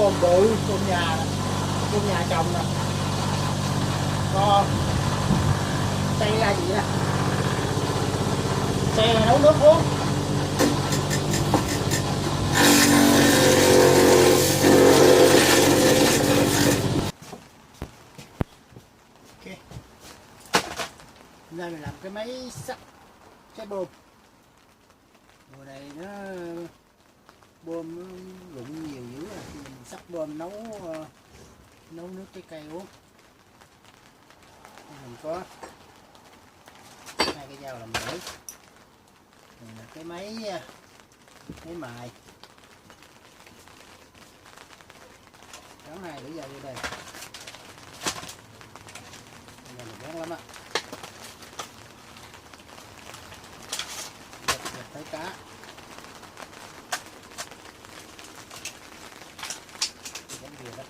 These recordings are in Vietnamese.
bồn bự, bồn nhà trồng nè, to xe ra gì nè, xe nấu nước uống. Ok, đây mình làm cái máy sắt cái bơm. Mùa này nó bơm nó rụng nhiều dữ rồi, thì mình sắt bơm nấu nước trái cây uống. Mình có hai cái dao làm lửa, này là cái máy mài, gắn hai lưỡi dao vô đây, này mình gắn lắm á, giật thấy cá. Gắn vừa đó.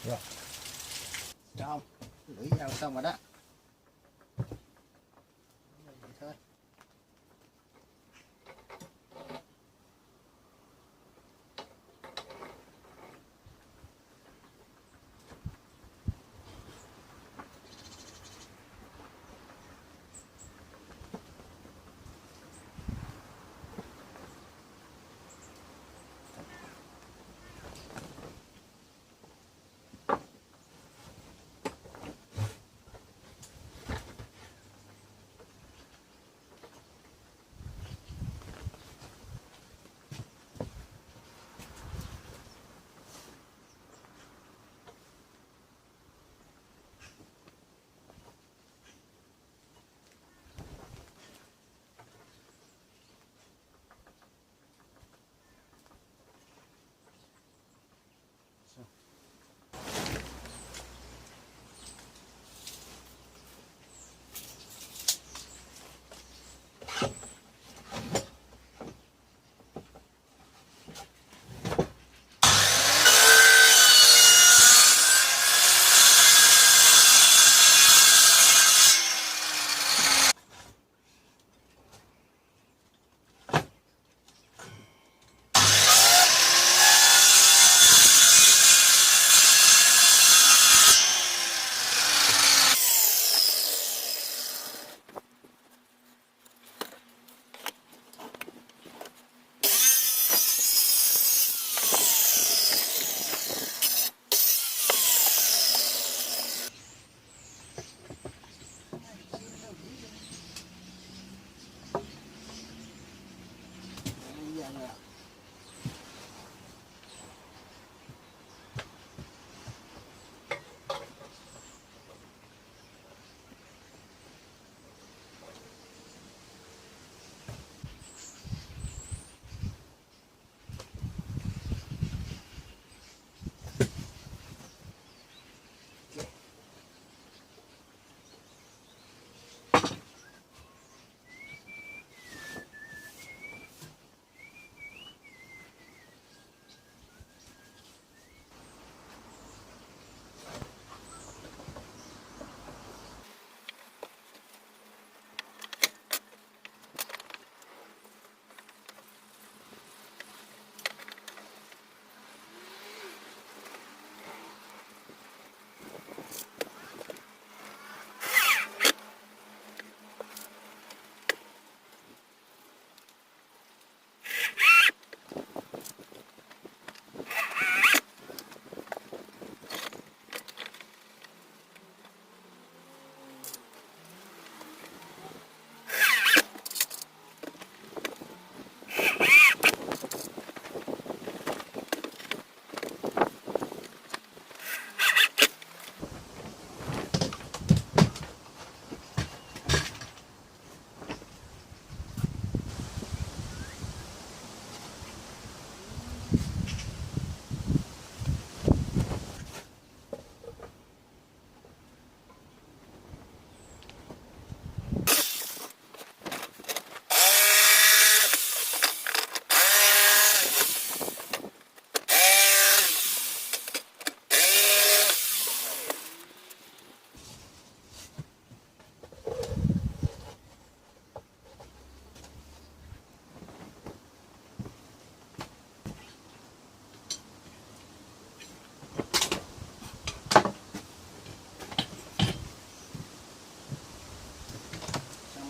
Rồi. Xong, lưỡi dao xong rồi đó. Vậy thôi.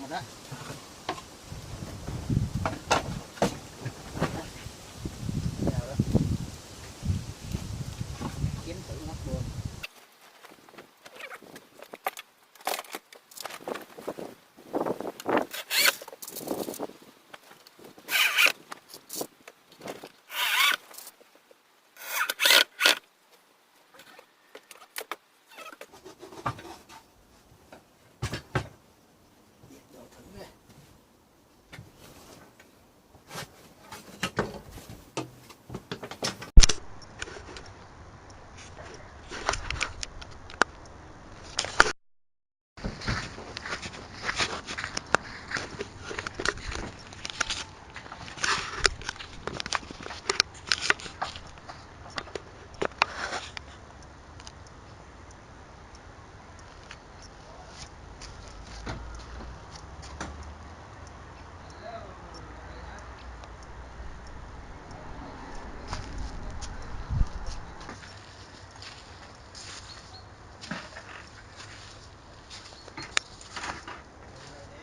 rồi đó. Vào đó. Kiếm thử nắp bơm.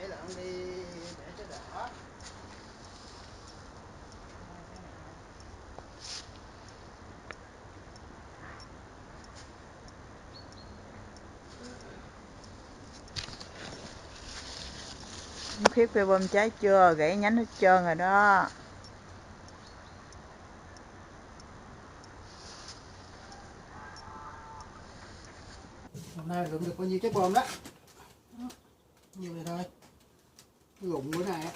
Để là ông đi để cho đỏ. Khiết phê bơm trái chưa, gãy nhánh hết trơn rồi đó. Hôm nay lượm được bao nhiêu trái bom đó. Nhiều này thôi. Rụng bữa này á.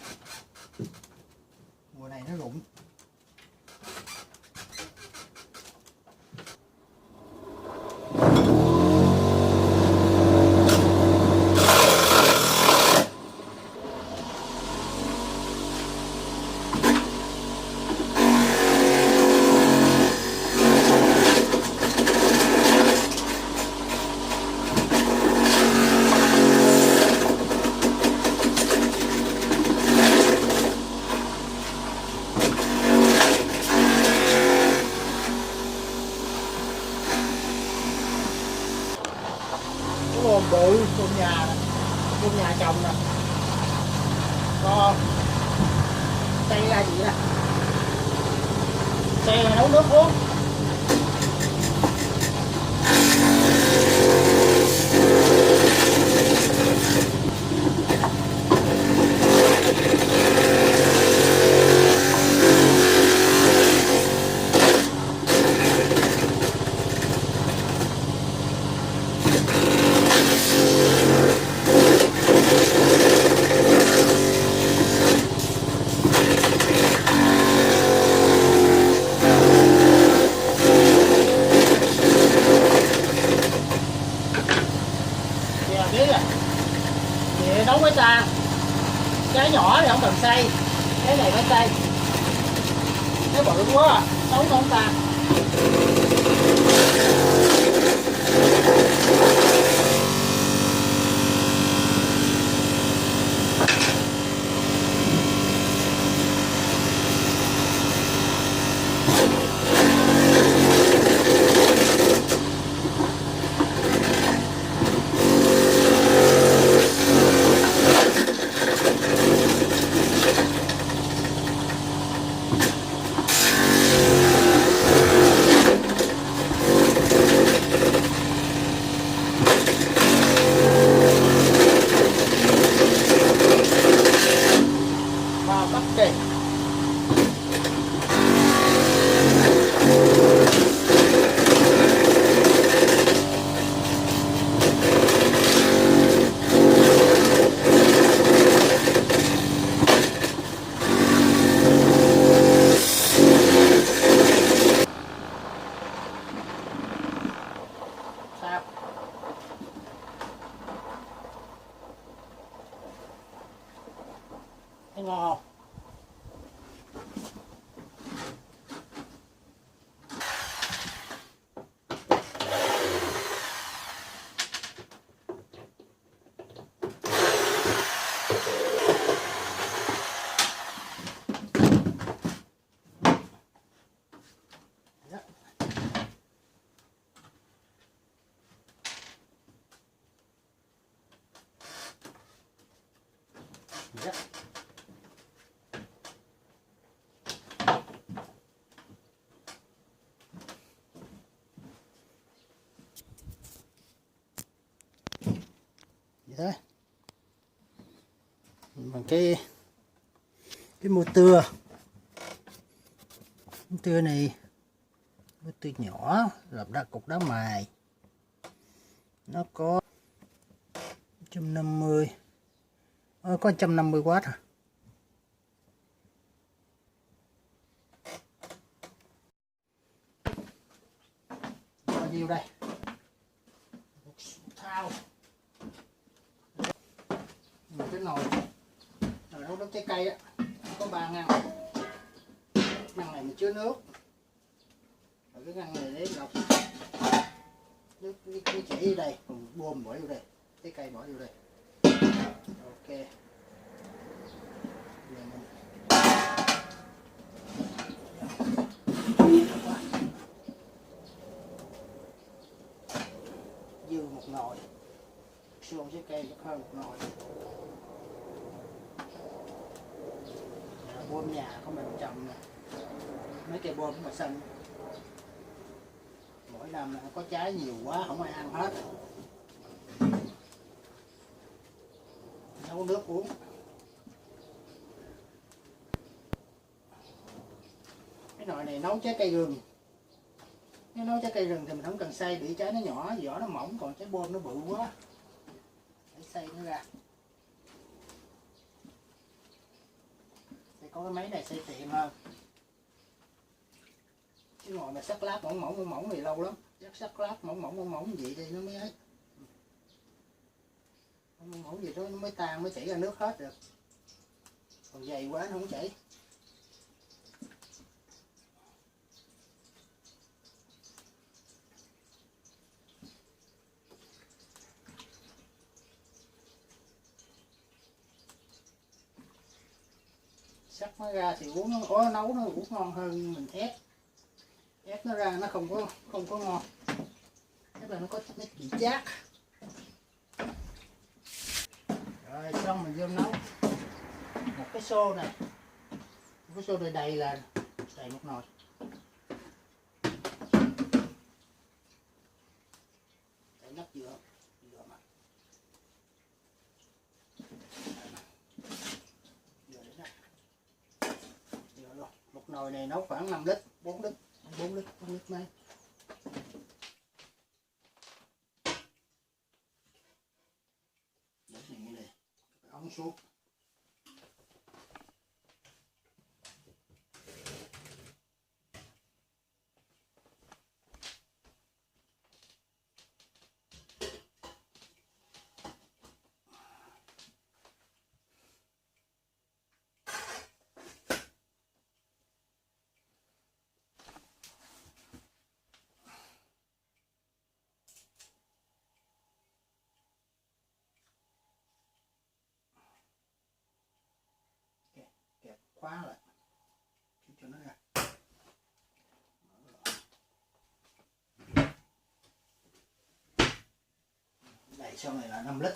Mùa này nó rụng. Cái bom bự, bom nhà nè, bom nhà trồng nè, con cây ra gì nè, cây là nấu nước uống. Biết à, vậy nấu với ta, cái nhỏ thì không cần xay, cái này phải xay, cái bự quá à, nấu không ta. Thấy ngon không? đó. Vậy thôi. Bằng cái motor này, motor nhỏ làm ra cục đá mài, nó có 150, có 150W à. Bao nhiêu đây? Một thao. Cái nồi nấu nước trái cây á, có 3 ngăn. Ngăn này mình chứa nước, rồi cái ngăn này để lọc nước chảy vô đây, còn bơm bỏ vô đây, trái cây bỏ vô đây. Ok. Giờ mình dư một nồi xôn trái cây chắc hơn một nồi. Bơm nhà của mình trồng nè, mấy cây bơm mà xanh, mỗi năm có trái nhiều quá không ai ăn hết, nấu nước uống. Cái nồi này nấu trái cây rừng, nếu nấu trái cây rừng thì mình không cần xay, bị trái nó nhỏ, vỏ nó mỏng, còn trái bơm nó bự quá phải xay nó ra. Thì có cái máy này xay tiện hơn, chứ ngồi mà sắt lát mỏng mỏng thì lâu lắm. Sắt lát mỏng mỏng vậy thì nó mới ấy, mỏng gì đó nó mới tan, mới chảy ra nước hết được, còn dày quá nó không chảy. Sắt nó ra thì uống nó nấu nó uống ngon hơn mình ép nó ra nó không có ngon, tức là nó có cái vị chát. Rồi xong mình vô nấu một cái xô này, một cái xô đầy là đầy một nồi. Để nắp dừa mà dừa để nắp dừa luôn. Một nồi này nấu khoảng 5 lít 4 lít 4 lít mấy. Để này đây ống suốt. Kẹp khóa lại cho nó ra. Đậy sau này là 5 lít.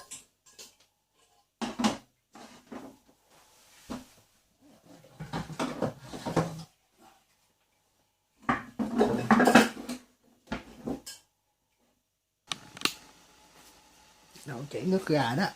Đậu chảy nước gà đó.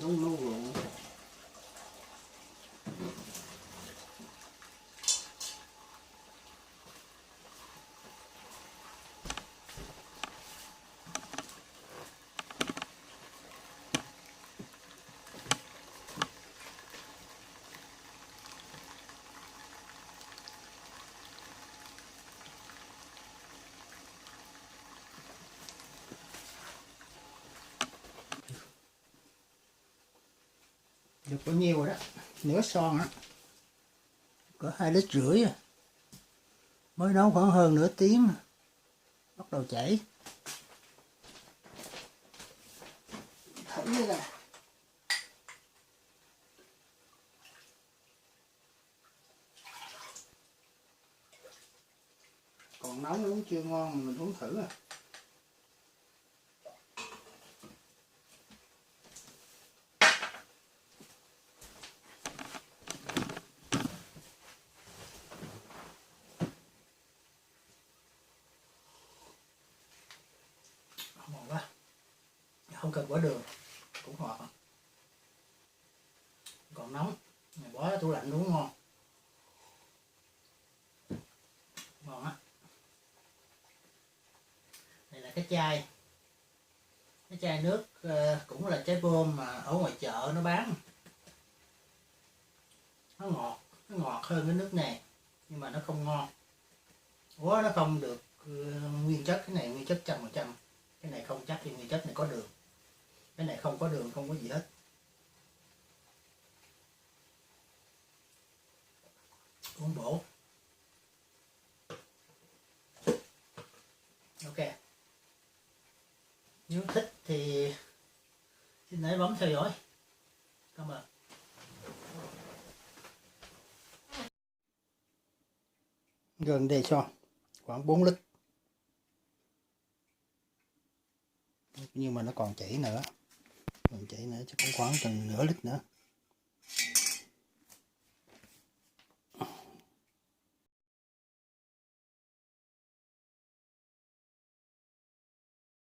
Nấu rượu. Được bao nhiêu rồi đó, nửa son á, có 2,5 lít, mới nấu khoảng hơn nửa tiếng. bắt đầu chảy. Thử như nè. Còn nóng nó uống chưa ngon mà mình uống thử à. Ngon quá. Không cần bỏ đường cũng ngọt. Còn nóng mình bỏ tủ lạnh uống ngon. Ngon á. Đây là cái chai nước cũng là trái bơm mà ở ngoài chợ nó bán. Nó ngọt hơn cái nước này nhưng mà nó không ngon. Nó không được nguyên chất. Cái này nguyên chất 100%, cái này không chắc thì nguyên chất này có đường, cái này không có đường, không có gì hết. Uống bổ. Ok, nếu thích thì xin hãy bấm theo dõi. Cảm ơn. Gần đây cho khoảng 4 lít, nhưng mà nó còn chảy nữa, chắc cũng khoảng chừng nửa lít nữa.